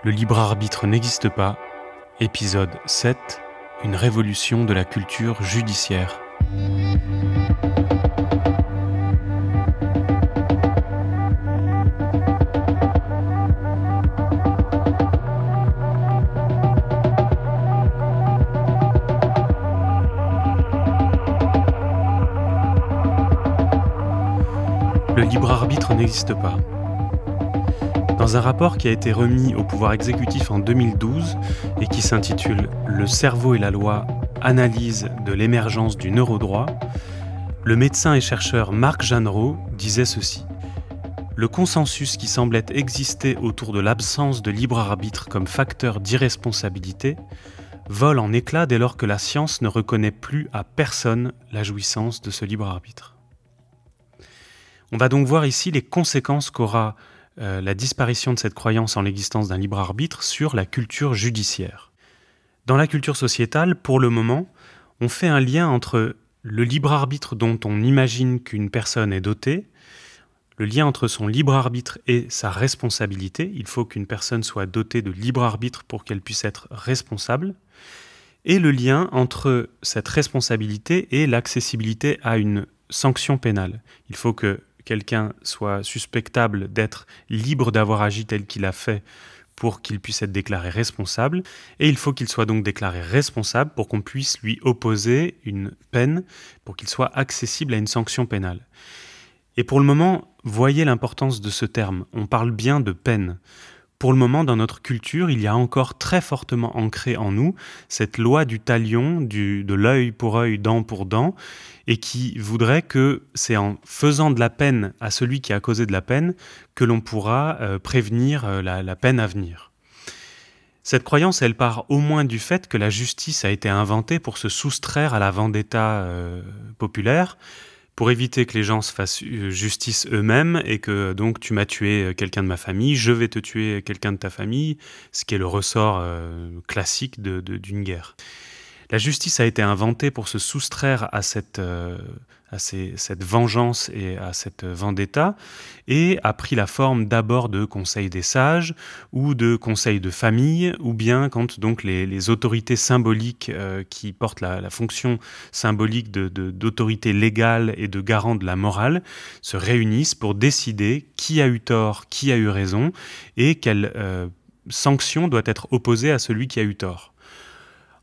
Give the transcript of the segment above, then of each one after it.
Le libre arbitre n'existe pas. Épisode 7. Une révolution de la culture judiciaire. Le libre arbitre n'existe pas. Dans un rapport qui a été remis au pouvoir exécutif en 2012 et qui s'intitule « Le cerveau et la loi, analyse de l'émergence du neurodroit », le médecin et chercheur Marc Jeanneraud disait ceci. Le consensus qui semblait exister autour de l'absence de libre arbitre comme facteur d'irresponsabilité vole en éclats dès lors que la science ne reconnaît plus à personne la jouissance de ce libre arbitre. On va donc voir ici les conséquences qu'aura la disparition de cette croyance en l'existence d'un libre arbitre sur la culture judiciaire. Dans la culture sociétale, pour le moment, on fait un lien entre le libre arbitre dont on imagine qu'une personne est dotée, le lien entre son libre arbitre et sa responsabilité. Il faut qu'une personne soit dotée de libre arbitre pour qu'elle puisse être responsable, et le lien entre cette responsabilité et l'accessibilité à une sanction pénale. Il faut que quelqu'un soit suspectable d'être libre d'avoir agi tel qu'il a fait pour qu'il puisse être déclaré responsable, et il faut qu'il soit donc déclaré responsable pour qu'on puisse lui opposer une peine, pour qu'il soit accessible à une sanction pénale. Et pour le moment, voyez l'importance de ce terme, on parle bien de peine. Pour le moment, dans notre culture, il y a encore très fortement ancré en nous cette loi du talion, de l'œil pour œil, dent pour dent, et qui voudrait que c'est en faisant de la peine à celui qui a causé de la peine que l'on pourra prévenir la peine à venir. Cette croyance, elle part au moins du fait que la justice a été inventée pour se soustraire à la vendetta populaire, pour éviter que les gens se fassent justice eux-mêmes et que donc tu m'as tué quelqu'un de ma famille, je vais te tuer quelqu'un de ta famille, ce qui est le ressort classique d'une guerre. La justice a été inventée pour se soustraire à cette vengeance et à cette vendetta et a pris la forme d'abord de conseils des sages ou de conseils de famille ou bien quand donc les autorités symboliques qui portent la fonction symbolique d'autorité légale et de garant de la morale se réunissent pour décider qui a eu tort, qui a eu raison et quelle sanction doit être opposée à celui qui a eu tort.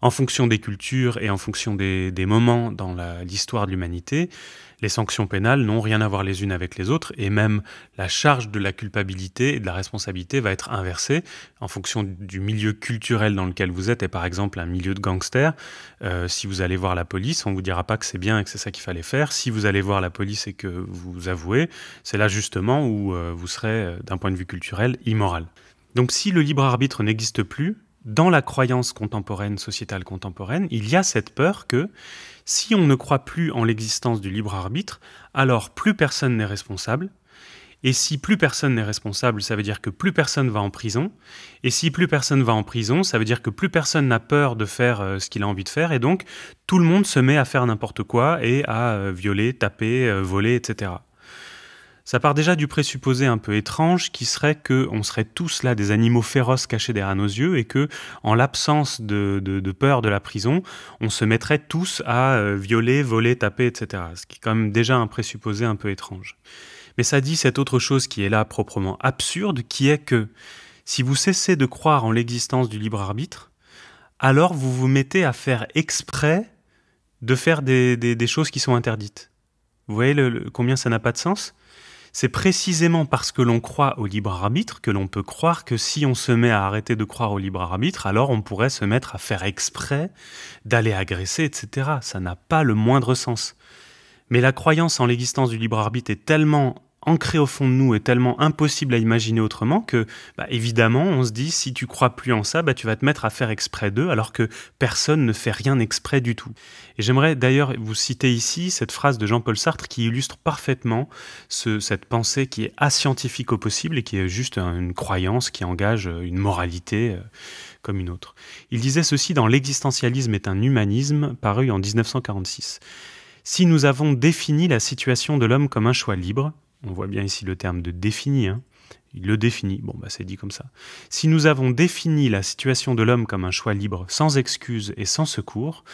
En fonction des cultures et en fonction des moments dans l'histoire de l'humanité, les sanctions pénales n'ont rien à voir les unes avec les autres et même la charge de la culpabilité et de la responsabilité va être inversée en fonction du milieu culturel dans lequel vous êtes et par exemple un milieu de gangsters. Si vous allez voir la police, on ne vous dira pas que c'est bien et que c'est ça qu'il fallait faire. Si vous allez voir la police et que vous avouez, c'est là justement où vous serez d'un point de vue culturel immoral. Donc si le libre arbitre n'existe plus, dans la croyance contemporaine, sociétale contemporaine, il y a cette peur que si on ne croit plus en l'existence du libre arbitre, alors plus personne n'est responsable. Et si plus personne n'est responsable, ça veut dire que plus personne va en prison. Et si plus personne va en prison, ça veut dire que plus personne n'a peur de faire ce qu'il a envie de faire. Et donc, tout le monde se met à faire n'importe quoi et à violer, taper, voler, etc. Ça part déjà du présupposé un peu étrange qui serait qu'on serait tous là des animaux féroces cachés derrière nos yeux et que, en l'absence de peur de la prison, on se mettrait tous à violer, voler, taper, etc. Ce qui est quand même déjà un présupposé un peu étrange. Mais ça dit cette autre chose qui est là proprement absurde, qui est que si vous cessez de croire en l'existence du libre arbitre, alors vous vous mettez à faire exprès de faire des choses qui sont interdites. Vous voyez combien ça n'a pas de sens ? C'est précisément parce que l'on croit au libre arbitre que l'on peut croire que si on se met à arrêter de croire au libre arbitre, alors on pourrait se mettre à faire exprès d'aller agresser, etc. Ça n'a pas le moindre sens. Mais la croyance en l'existence du libre arbitre est tellement ancrée au fond de nous et tellement impossible à imaginer autrement que, évidemment, on se dit, si tu crois plus en ça, tu vas te mettre à faire exprès d'eux, alors que personne ne fait rien exprès du tout. Et j'aimerais d'ailleurs vous citer ici cette phrase de Jean-Paul Sartre qui illustre parfaitement cette pensée qui est ascientifique au possible et qui est juste une croyance qui engage une moralité comme une autre. Il disait ceci dans « L'existentialisme est un humanisme » paru en 1946. « Si nous avons défini la situation de l'homme comme un choix libre, on voit bien ici le terme de défini, Il le définit, bon bah c'est dit comme ça. Si nous avons défini la situation de l'homme comme un choix libre, sans excuse et sans secours,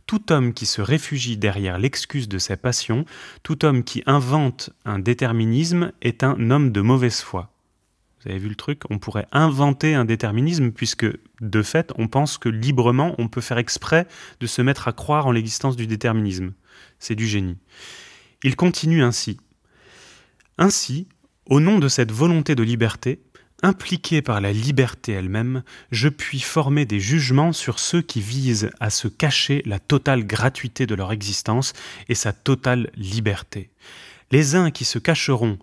tout homme qui se réfugie derrière l'excuse de ses passions, tout homme qui invente un déterminisme est un homme de mauvaise foi. Vous avez vu le truc? On pourrait inventer un déterminisme puisque, de fait, on pense que librement, on peut faire exprès de se mettre à croire en l'existence du déterminisme. C'est du génie. Il continue ainsi. Ainsi, au nom de cette volonté de liberté, impliquée par la liberté elle-même, je puis former des jugements sur ceux qui visent à se cacher la totale gratuité de leur existence et sa totale liberté. Les uns qui se cacheront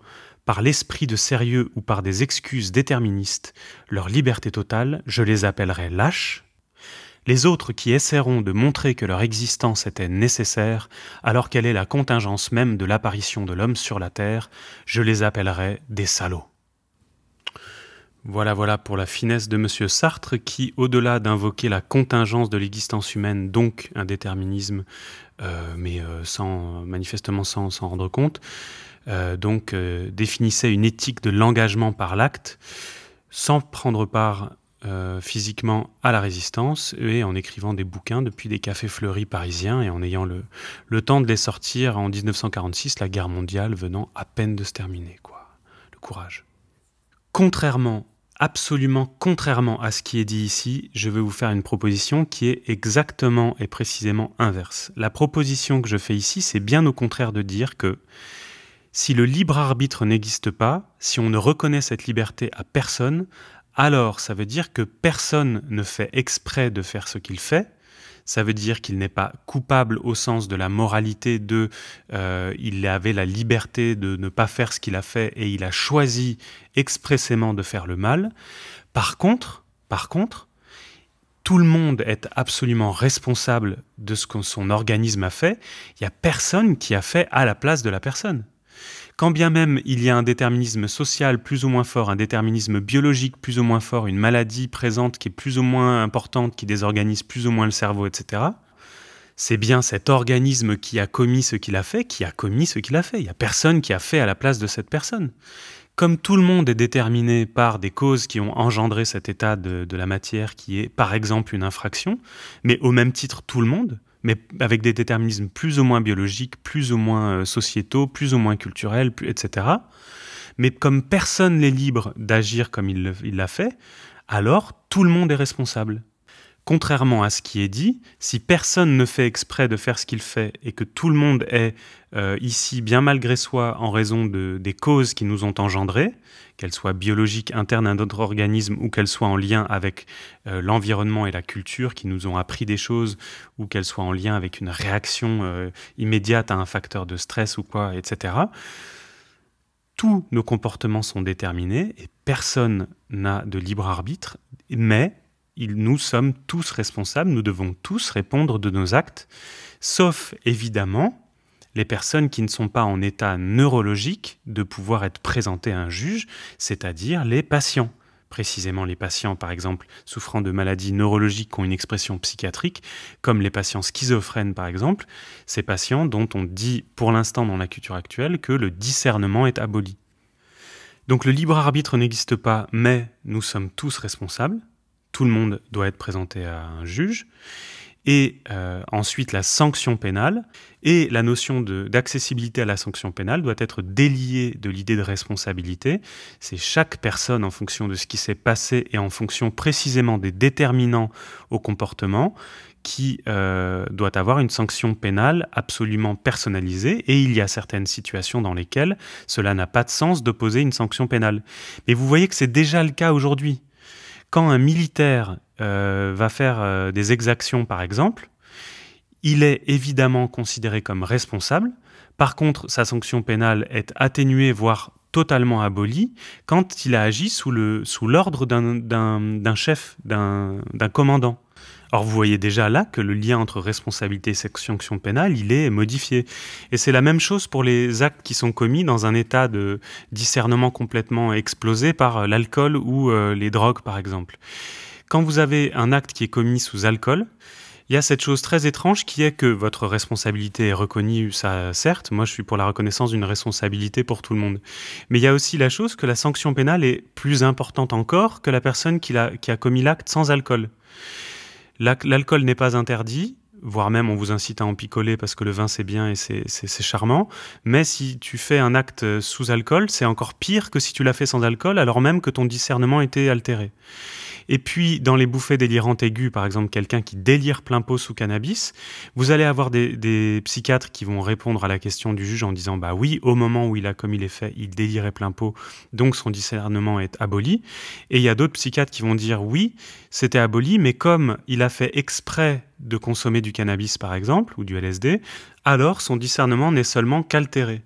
par l'esprit de sérieux ou par des excuses déterministes leur liberté totale, je les appellerai lâches. Les autres qui essaieront de montrer que leur existence était nécessaire, alors qu'elle est la contingence même de l'apparition de l'homme sur la terre, je les appellerai des salauds. Voilà pour la finesse de M. Sartre qui, au-delà d'invoquer la contingence de l'existence humaine, donc un déterminisme, mais manifestement sans s'en rendre compte, définissait une éthique de l'engagement par l'acte, sans prendre part physiquement à la résistance et en écrivant des bouquins depuis des cafés fleuris parisiens et en ayant le temps de les sortir en 1946, la guerre mondiale venant à peine de se terminer, quoi. Le courage. Absolument contrairement à ce qui est dit ici, je vais vous faire une proposition qui est exactement et précisément inverse. La proposition que je fais ici, c'est bien au contraire de dire que si le libre arbitre n'existe pas, si on ne reconnaît cette liberté à personne, alors ça veut dire que personne ne fait exprès de faire ce qu'il fait. Ça veut dire qu'il n'est pas coupable au sens de la moralité il avait la liberté de ne pas faire ce qu'il a fait et il a choisi expressément de faire le mal. Par contre, tout le monde est absolument responsable de ce que son organisme a fait. Il n'y a personne qui a fait à la place de la personne. Quand bien même il y a un déterminisme social plus ou moins fort, un déterminisme biologique plus ou moins fort, une maladie présente qui est plus ou moins importante, qui désorganise plus ou moins le cerveau, etc., c'est bien cet organisme qui a commis ce qu'il a fait, qui a commis ce qu'il a fait. Il n'y a personne qui a fait à la place de cette personne. Comme tout le monde est déterminé par des causes qui ont engendré cet état de la matière qui est par exemple une infraction, mais au même titre tout le monde, mais avec des déterminismes plus ou moins biologiques, plus ou moins sociétaux, plus ou moins culturels, etc. Mais comme personne n'est libre d'agir comme il l'a fait, alors tout le monde est responsable. Contrairement à ce qui est dit, si personne ne fait exprès de faire ce qu'il fait et que tout le monde est ici bien malgré soi en raison des causes qui nous ont engendrés, qu'elles soient biologiques internes à notre organisme ou qu'elles soient en lien avec l'environnement et la culture qui nous ont appris des choses ou qu'elles soient en lien avec une réaction immédiate à un facteur de stress ou quoi, etc. Tous nos comportements sont déterminés et personne n'a de libre arbitre, mais nous sommes tous responsables, nous devons tous répondre de nos actes, sauf évidemment les personnes qui ne sont pas en état neurologique de pouvoir être présentées à un juge, c'est-à-dire les patients. Précisément les patients, par exemple, souffrant de maladies neurologiques qui ont une expression psychiatrique, comme les patients schizophrènes, par exemple, ces patients dont on dit pour l'instant dans la culture actuelle que le discernement est aboli. Donc le libre arbitre n'existe pas, mais nous sommes tous responsables. Tout le monde doit être présenté à un juge. Et ensuite, la sanction pénale et la notion d'accessibilité à la sanction pénale doit être déliée de l'idée de responsabilité. C'est chaque personne, en fonction de ce qui s'est passé et en fonction précisément des déterminants au comportement, qui doit avoir une sanction pénale absolument personnalisée. Et il y a certaines situations dans lesquelles cela n'a pas de sens d'opposer une sanction pénale. Mais vous voyez que c'est déjà le cas aujourd'hui. Quand un militaire va faire des exactions, par exemple, il est évidemment considéré comme responsable. Par contre, sa sanction pénale est atténuée, voire totalement abolie, quand il a agi sous l'ordre d'un chef, d'un commandant. Or, vous voyez déjà là que le lien entre responsabilité et sanction pénale, il est modifié. Et c'est la même chose pour les actes qui sont commis dans un état de discernement complètement explosé par l'alcool ou les drogues, par exemple. Quand vous avez un acte qui est commis sous alcool, Il y a cette chose très étrange qui est que votre responsabilité est reconnue, ça certes, moi je suis pour la reconnaissance d'une responsabilité pour tout le monde. Mais il y a aussi la chose que la sanction pénale est plus importante encore que la personne qui a commis l'acte sans alcool. L'alcool n'est pas interdit, voire même on vous incite à en picoler parce que le vin c'est bien et c'est charmant, mais si tu fais un acte sous alcool, c'est encore pire que si tu l'as fait sans alcool, alors même que ton discernement était altéré. Et puis, dans les bouffées délirantes aiguës, par exemple, quelqu'un qui délire plein pot sous cannabis, vous allez avoir des psychiatres qui vont répondre à la question du juge en disant « bah oui, au moment où il a commis les faits, il délirait plein pot, donc son discernement est aboli ». Et il y a d'autres psychiatres qui vont dire « oui, c'était aboli, mais comme il a fait exprès de consommer du cannabis, par exemple, ou du LSD, alors son discernement n'est seulement qu'altéré ».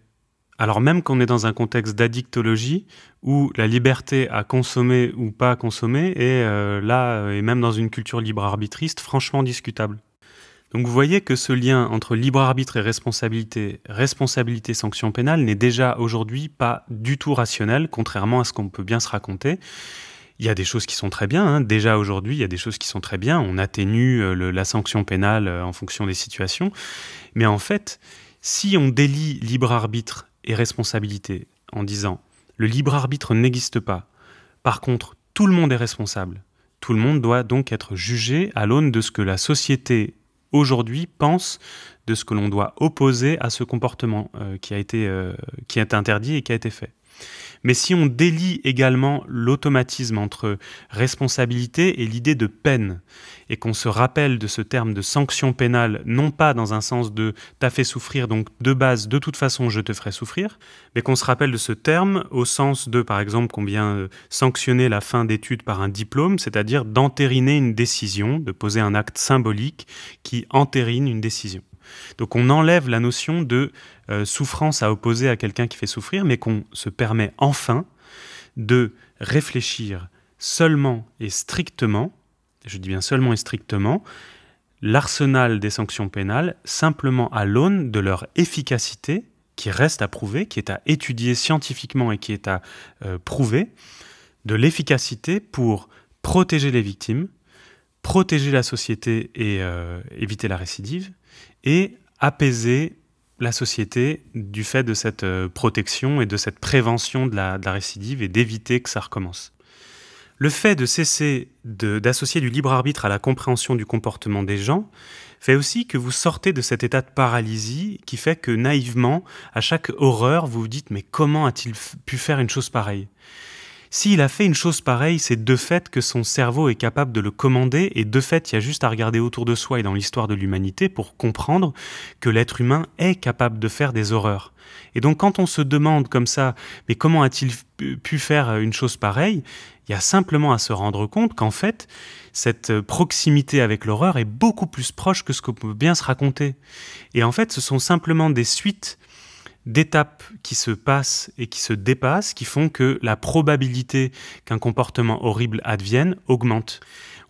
Alors même qu'on est dans un contexte d'addictologie où la liberté à consommer ou pas consommer est et même dans une culture libre-arbitriste, franchement discutable. Donc vous voyez que ce lien entre libre arbitre et responsabilité sanction pénale n'est déjà aujourd'hui pas du tout rationnel, contrairement à ce qu'on peut bien se raconter. Il y a des choses qui sont très bien, hein. Déjà aujourd'hui il y a des choses qui sont très bien, on atténue la sanction pénale en fonction des situations, mais en fait, si on délie libre arbitre et responsabilité en disant le libre arbitre n'existe pas. Par contre, tout le monde est responsable. Tout le monde doit donc être jugé à l'aune de ce que la société aujourd'hui pense de ce que l'on doit opposer à ce comportement qui est interdit et qui a été fait. Mais si on délie également l'automatisme entre responsabilité et l'idée de peine, et qu'on se rappelle de ce terme de sanction pénale, non pas dans un sens de « t'as fait souffrir, donc de base, de toute façon, je te ferai souffrir », mais qu'on se rappelle de ce terme au sens de, par exemple, qu'on vient sanctionner la fin d'études par un diplôme, c'est-à-dire d'entériner une décision, de poser un acte symbolique qui entérine une décision. Donc on enlève la notion de souffrance à opposer à quelqu'un qui fait souffrir, mais qu'on se permet enfin de réfléchir seulement et strictement, je dis bien seulement et strictement, l'arsenal des sanctions pénales simplement à l'aune de leur efficacité, qui reste à prouver, qui est à étudier scientifiquement et qui est à prouver, de l'efficacité pour protéger les victimes, protéger la société et éviter la récidive, et apaiser la société du fait de cette protection et de cette prévention de la récidive et d'éviter que ça recommence. Le fait de cesser d'associer du libre arbitre à la compréhension du comportement des gens fait aussi que vous sortez de cet état de paralysie qui fait que naïvement, à chaque horreur, vous vous dites « mais comment a-t-il pu faire une chose pareille ?» S'il a fait une chose pareille, c'est de fait que son cerveau est capable de le commander et de fait, il y a juste à regarder autour de soi et dans l'histoire de l'humanité pour comprendre que l'être humain est capable de faire des horreurs. Et donc quand on se demande comme ça, mais comment a-t-il pu faire une chose pareille, il y a simplement à se rendre compte qu'en fait, cette proximité avec l'horreur est beaucoup plus proche que ce qu'on peut bien se raconter. Et en fait, ce sont simplement des suites d'étapes qui se passent et qui se dépassent, qui font que la probabilité qu'un comportement horrible advienne augmente.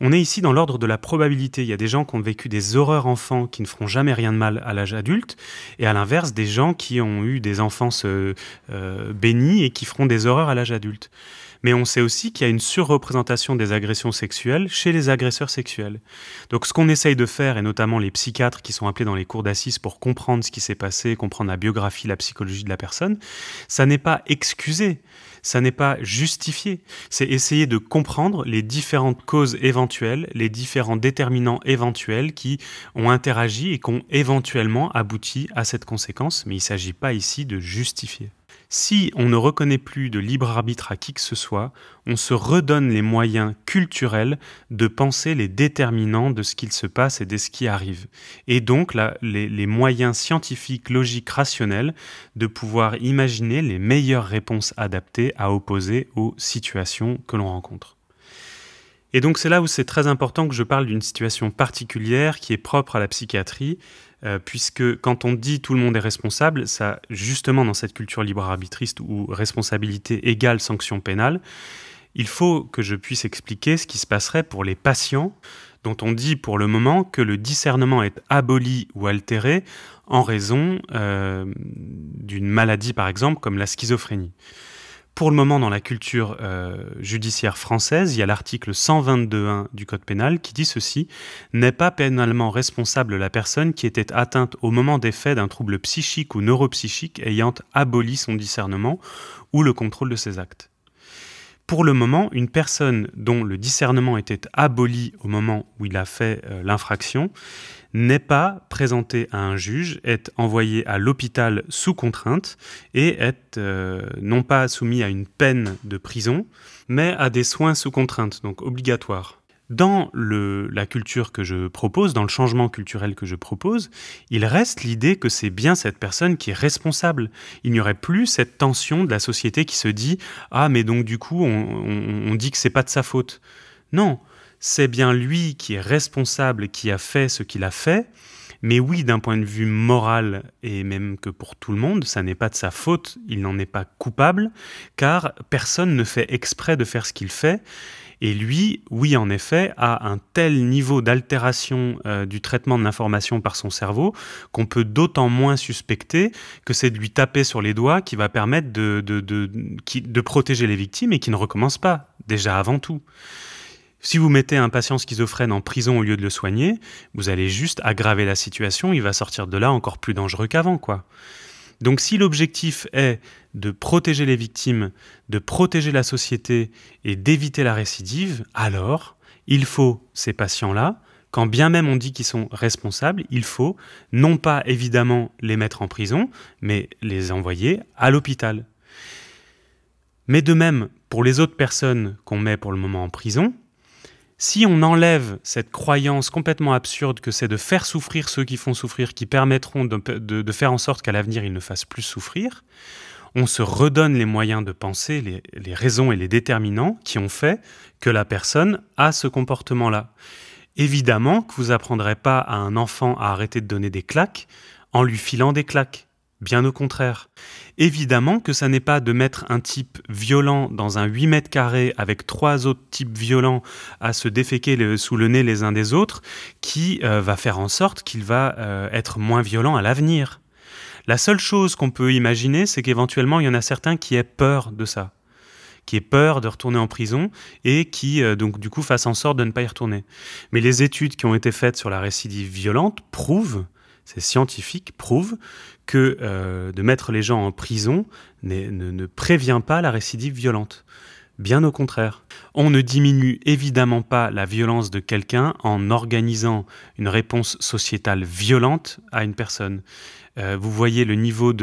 On est ici dans l'ordre de la probabilité. Il y a des gens qui ont vécu des horreurs enfants qui ne feront jamais rien de mal à l'âge adulte, et à l'inverse, des gens qui ont eu des enfances bénies et qui feront des horreurs à l'âge adulte. Mais on sait aussi qu'il y a une surreprésentation des agressions sexuelles chez les agresseurs sexuels. Donc ce qu'on essaye de faire, et notamment les psychiatres qui sont appelés dans les cours d'assises pour comprendre ce qui s'est passé, comprendre la biographie, la psychologie de la personne, ça n'est pas excusé, ça n'est pas justifié. C'est essayer de comprendre les différentes causes éventuelles, les différents déterminants éventuels qui ont interagi et qui ont éventuellement abouti à cette conséquence, mais il ne s'agit pas ici de justifier. Si on ne reconnaît plus de libre arbitre à qui que ce soit, on se redonne les moyens culturels de penser les déterminants de ce qu'il se passe et de ce qui arrive. Et donc les moyens scientifiques, logiques, rationnels de pouvoir imaginer les meilleures réponses adaptées à opposer aux situations que l'on rencontre. Et donc c'est là où c'est très important que je parle d'une situation particulière qui est propre à la psychiatrie, puisque quand on dit tout le monde est responsable, ça, justement dans cette culture libre-arbitriste où responsabilité égale sanction pénale, il faut que je puisse expliquer ce qui se passerait pour les patients dont on dit pour le moment que le discernement est aboli ou altéré en raison d'une maladie par exemple comme la schizophrénie. Pour le moment, dans la culture judiciaire française, il y a l'article 122.1 du Code pénal qui dit ceci: « N'est pas pénalement responsable la personne qui était atteinte au moment des faits d'un trouble psychique ou neuropsychique ayant aboli son discernement ou le contrôle de ses actes. » Pour le moment, une personne dont le discernement était aboli au moment où il a fait l'infraction n'est pas présenté à un juge, est envoyé à l'hôpital sous contrainte et est non pas soumis à une peine de prison, mais à des soins sous contrainte, donc obligatoires. Dans la culture que je propose, dans le changement culturel que je propose, il reste l'idée que c'est bien cette personne qui est responsable. Il n'y aurait plus cette tension de la société qui se dit « Ah, mais donc du coup, on dit que c'est pas de sa faute. » Non, c'est bien lui qui est responsable, qui a fait ce qu'il a fait. Mais oui, d'un point de vue moral, et même que pour tout le monde, ça n'est pas de sa faute, il n'en est pas coupable, car personne ne fait exprès de faire ce qu'il fait. Et lui, oui, en effet, a un tel niveau d'altération du traitement de l'information par son cerveau qu'on peut d'autant moins suspecter que c'est de lui taper sur les doigts qui va permettre de protéger les victimes et qui ne recommence pas, déjà avant tout. Si vous mettez un patient schizophrène en prison au lieu de le soigner, vous allez juste aggraver la situation, il va sortir de là encore plus dangereux qu'avant, quoi. Donc si l'objectif est de protéger les victimes, de protéger la société et d'éviter la récidive, alors il faut ces patients-là, quand bien même on dit qu'ils sont responsables, il faut non pas évidemment les mettre en prison, mais les envoyer à l'hôpital. Mais de même, pour les autres personnes qu'on met pour le moment en prison, si on enlève cette croyance complètement absurde que c'est de faire souffrir ceux qui font souffrir, qui permettront de faire en sorte qu'à l'avenir ils ne fassent plus souffrir, on se redonne les moyens de penser, les raisons et les déterminants qui ont fait que la personne a ce comportement-là. Évidemment que vous n'apprendrez pas à un enfant à arrêter de donner des claques en lui filant des claques. Bien au contraire. Évidemment que ça n'est pas de mettre un type violent dans un 8 mètres carrés avec 3 autres types violents à se déféquer sous le nez les uns des autres qui va faire en sorte qu'il va être moins violent à l'avenir. La seule chose qu'on peut imaginer, c'est qu'éventuellement il y en a certains qui aient peur de ça, qui aient peur de retourner en prison et qui donc du coup fassent en sorte de ne pas y retourner. Mais les études qui ont été faites sur la récidive violente prouvent, c'est scientifique, prouvent que de mettre les gens en prison ne prévient pas la récidive violente. Bien au contraire. On ne diminue évidemment pas la violence de quelqu'un en organisant une réponse sociétale violente à une personne. Vous voyez le niveau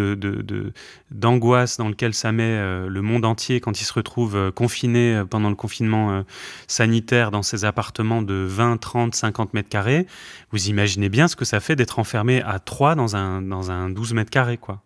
d'angoisse dans lequel ça met le monde entier quand il se retrouve confiné pendant le confinement sanitaire dans ses appartements de 20, 30, 50 mètres carrés. Vous imaginez bien ce que ça fait d'être enfermé à 3 dans un 12 mètres carrés, quoi.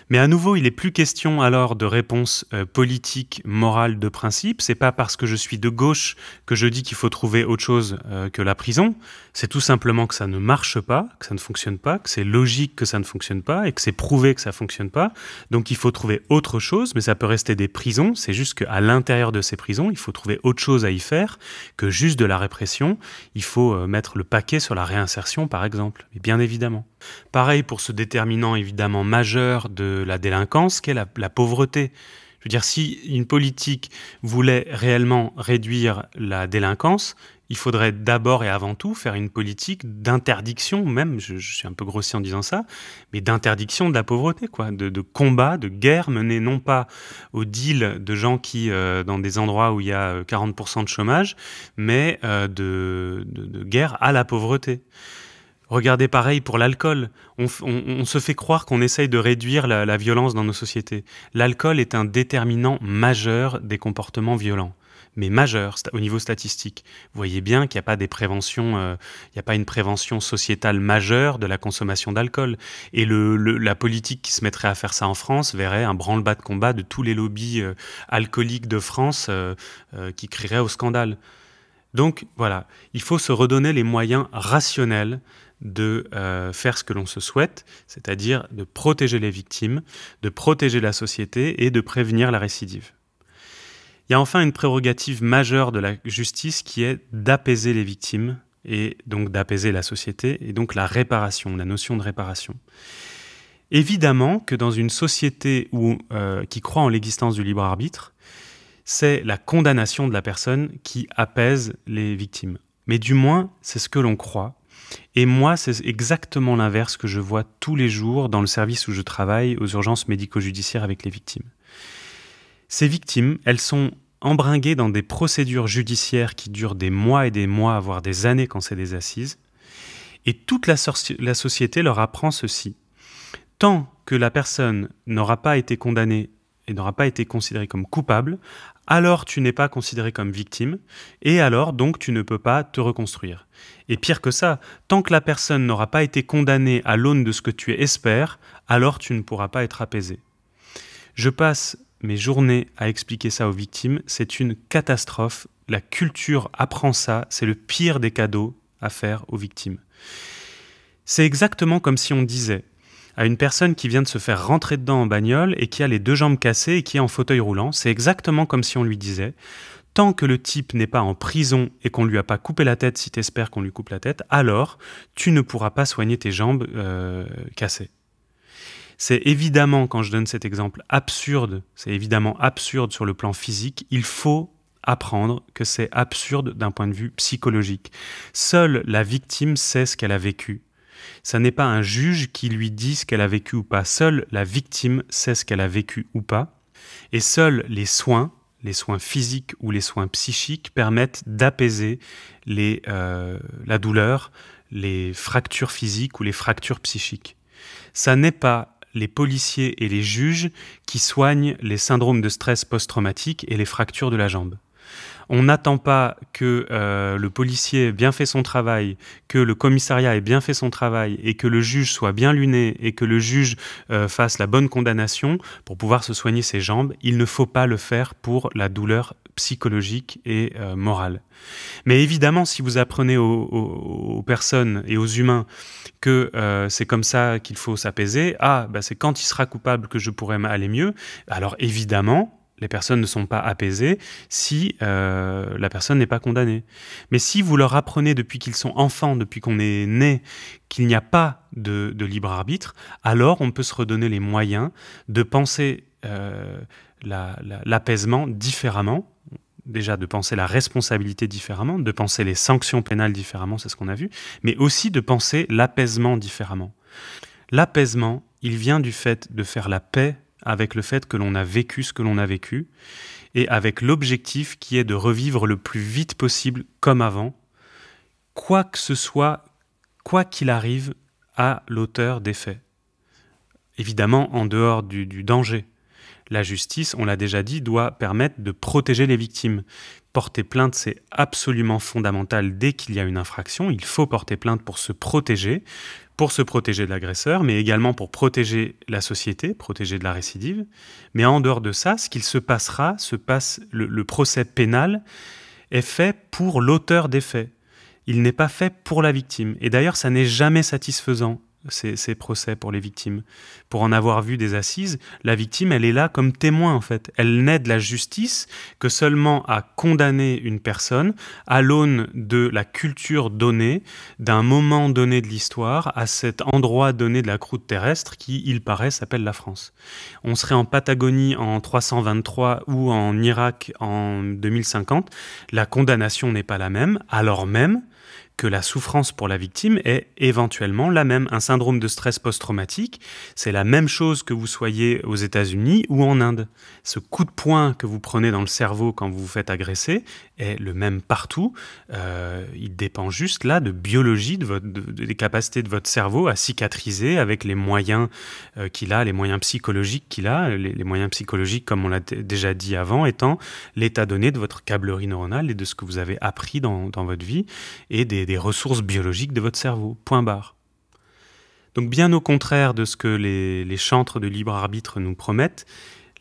Mais à nouveau, il n'est plus question alors de réponse politique, morale, de principe. C'est pas parce que je suis de gauche que je dis qu'il faut trouver autre chose que la prison. C'est tout simplement que ça ne marche pas, que ça ne fonctionne pas, que c'est logique que ça ne fonctionne pas et que c'est prouvé que ça ne fonctionne pas. Donc il faut trouver autre chose, mais ça peut rester des prisons. C'est juste qu'à l'intérieur de ces prisons, il faut trouver autre chose à y faire que juste de la répression. Il faut mettre le paquet sur la réinsertion, par exemple, et bien évidemment. Pareil pour ce déterminant évidemment majeur de la délinquance qu'est la pauvreté. Je veux dire, si une politique voulait réellement réduire la délinquance, il faudrait d'abord et avant tout faire une politique d'interdiction, même, je suis un peu grossier en disant ça, mais d'interdiction de la pauvreté, quoi, de combat, de guerre menée non pas au deal de gens qui, dans des endroits où il y a 40% de chômage, mais de guerre à la pauvreté. Regardez pareil pour l'alcool. On se fait croire qu'on essaye de réduire la violence dans nos sociétés. L'alcool est un déterminant majeur des comportements violents, mais majeur au niveau statistique. Vous voyez bien qu'il n'y a pas des préventions, il n'y a pas une prévention sociétale majeure de la consommation d'alcool. Et la politique qui se mettrait à faire ça en France verrait un branle-bas de combat de tous les lobbies alcooliques de France qui crieraient au scandale. Donc voilà, il faut se redonner les moyens rationnels de faire ce que l'on se souhaite, c'est-à-dire de protéger les victimes, de protéger la société et de prévenir la récidive. Il y a enfin une prérogative majeure de la justice qui est d'apaiser les victimes et donc d'apaiser la société et donc la réparation, la notion de réparation. Évidemment que dans une société qui croit en l'existence du libre arbitre, c'est la condamnation de la personne qui apaise les victimes. Mais du moins, c'est ce que l'on croit. Et moi, c'est exactement l'inverse que je vois tous les jours dans le service où je travaille, aux urgences médico-judiciaires avec les victimes. Ces victimes, elles sont embringuées dans des procédures judiciaires qui durent des mois et des mois, voire des années quand c'est des assises. Et toute la société leur apprend ceci. Tant que la personne n'aura pas été condamnée et n'aura pas été considérée comme coupable, alors tu n'es pas considéré comme victime, et alors donc tu ne peux pas te reconstruire. Et pire que ça, tant que la personne n'aura pas été condamnée à l'aune de ce que tu espères, alors tu ne pourras pas être apaisé. Je passe mes journées à expliquer ça aux victimes, c'est une catastrophe. La culture apprend ça, c'est le pire des cadeaux à faire aux victimes. C'est exactement comme si on disait à une personne qui vient de se faire rentrer dedans en bagnole et qui a les 2 jambes cassées et qui est en fauteuil roulant, c'est exactement comme si on lui disait « Tant que le type n'est pas en prison et qu'on ne lui a pas coupé la tête si tu espères qu'on lui coupe la tête, alors tu ne pourras pas soigner tes jambes cassées. » C'est évidemment, quand je donne cet exemple absurde, c'est évidemment absurde sur le plan physique, il faut apprendre que c'est absurde d'un point de vue psychologique. Seule la victime sait ce qu'elle a vécu. Ça n'est pas un juge qui lui dit ce qu'elle a vécu ou pas. Seule la victime sait ce qu'elle a vécu ou pas. Et seuls les soins physiques ou les soins psychiques permettent d'apaiser la douleur, les fractures physiques ou les fractures psychiques. Ça n'est pas les policiers et les juges qui soignent les syndromes de stress post-traumatique et les fractures de la jambe. On n'attend pas que le policier ait bien fait son travail, que le commissariat ait bien fait son travail et que le juge soit bien luné et que le juge fasse la bonne condamnation pour pouvoir se soigner ses jambes. Il ne faut pas le faire pour la douleur psychologique et morale. Mais évidemment, si vous apprenez aux personnes et aux humains que c'est comme ça qu'il faut s'apaiser, c'est quand il sera coupable que je pourrai aller mieux, alors évidemment, les personnes ne sont pas apaisées si la personne n'est pas condamnée. Mais si vous leur apprenez depuis qu'ils sont enfants, depuis qu'on est né, qu'il n'y a pas de libre arbitre, alors on peut se redonner les moyens de penser l'apaisement différemment, déjà de penser la responsabilité différemment, de penser les sanctions pénales différemment, c'est ce qu'on a vu, mais aussi de penser l'apaisement différemment. L'apaisement, il vient du fait de faire la paix avec le fait que l'on a vécu ce que l'on a vécu, et avec l'objectif qui est de revivre le plus vite possible comme avant, quoi que ce soit, quoi qu'il arrive à l'auteur des faits. Évidemment, en dehors du danger. La justice, on l'a déjà dit, doit permettre de protéger les victimes. Porter plainte, c'est absolument fondamental dès qu'il y a une infraction. Il faut porter plainte pour se protéger de l'agresseur, mais également pour protéger la société, protéger de la récidive. Mais en dehors de ça, ce qu'il se passera, le procès pénal est fait pour l'auteur des faits. Il n'est pas fait pour la victime. Et d'ailleurs, ça n'est jamais satisfaisant, ces procès pour les victimes. Pour en avoir vu des assises, la victime, elle est là comme témoin en fait. Elle n'aide la justice que seulement à condamner une personne à l'aune de la culture donnée, d'un moment donné de l'histoire, à cet endroit donné de la croûte terrestre qui, il paraît, s'appelle la France. On serait en Patagonie en 323 ou en Irak en 2050, la condamnation n'est pas la même, alors même que la souffrance pour la victime est éventuellement la même. Un syndrome de stress post-traumatique, c'est la même chose que vous soyez aux États-Unis ou en Inde. Ce coup de poing que vous prenez dans le cerveau quand vous vous faites agresser est le même partout. Il dépend juste là de biologie, des capacités de votre cerveau à cicatriser avec les moyens qu'il a, les moyens psychologiques qu'il a. Les moyens psychologiques, comme on l'a déjà dit avant, étant l'état donné de votre câblerie neuronale et de ce que vous avez appris dans votre vie et des ressources biologiques de votre cerveau, point barre. Donc bien au contraire de ce que les chantres de libre arbitre nous promettent,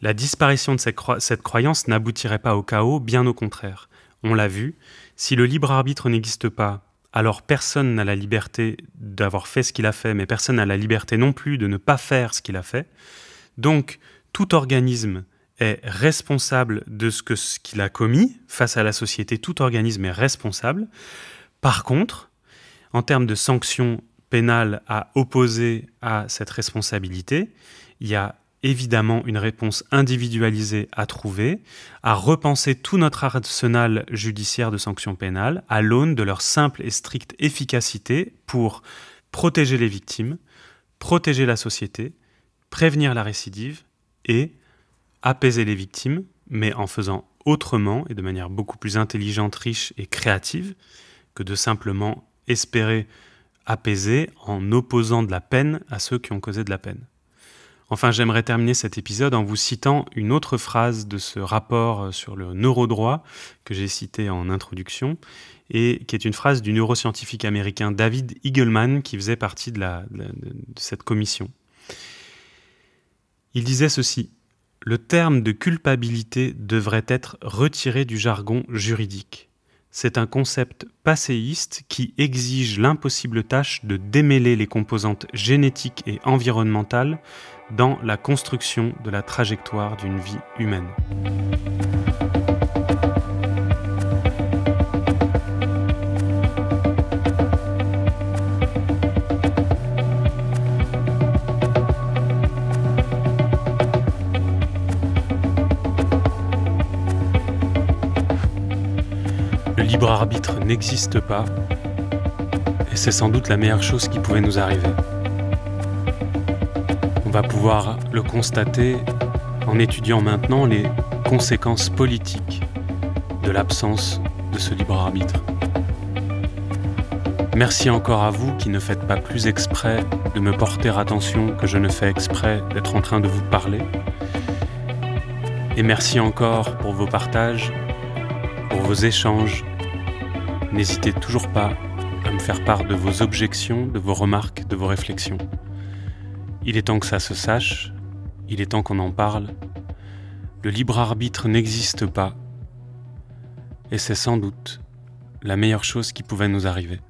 la disparition de cette croyance n'aboutirait pas au chaos, bien au contraire. On l'a vu, si le libre arbitre n'existe pas, alors personne n'a la liberté d'avoir fait ce qu'il a fait, mais personne n'a la liberté non plus de ne pas faire ce qu'il a fait. Donc tout organisme est responsable de ce qu'il a commis. Face à la société, tout organisme est responsable. Par contre, en termes de sanctions pénale à opposer à cette responsabilité. Il y a évidemment une réponse individualisée à trouver, à repenser tout notre arsenal judiciaire de sanctions pénales à l'aune de leur simple et stricte efficacité pour protéger les victimes, protéger la société, prévenir la récidive et apaiser les victimes, mais en faisant autrement et de manière beaucoup plus intelligente, riche et créative que de simplement espérer apaiser en opposant de la peine à ceux qui ont causé de la peine. Enfin, j'aimerais terminer cet épisode en vous citant une autre phrase de ce rapport sur le neurodroit que j'ai cité en introduction et qui est une phrase du neuroscientifique américain David Eagleman qui faisait partie de cette commission. Il disait ceci: « Le terme de culpabilité devrait être retiré du jargon juridique. C'est un concept passéiste qui exige l'impossible tâche de démêler les composantes génétiques et environnementales dans la construction de la trajectoire d'une vie humaine. » Le libre arbitre n'existe pas, et c'est sans doute la meilleure chose qui pouvait nous arriver. On va pouvoir le constater en étudiant maintenant les conséquences politiques de l'absence de ce libre arbitre. Merci encore à vous qui ne faites pas plus exprès de me porter attention que je ne fais exprès d'être en train de vous parler. Et merci encore pour vos partages, pour vos échanges. N'hésitez toujours pas à me faire part de vos objections, de vos remarques, de vos réflexions. Il est temps que ça se sache, il est temps qu'on en parle. Le libre arbitre n'existe pas, et c'est sans doute la meilleure chose qui pouvait nous arriver.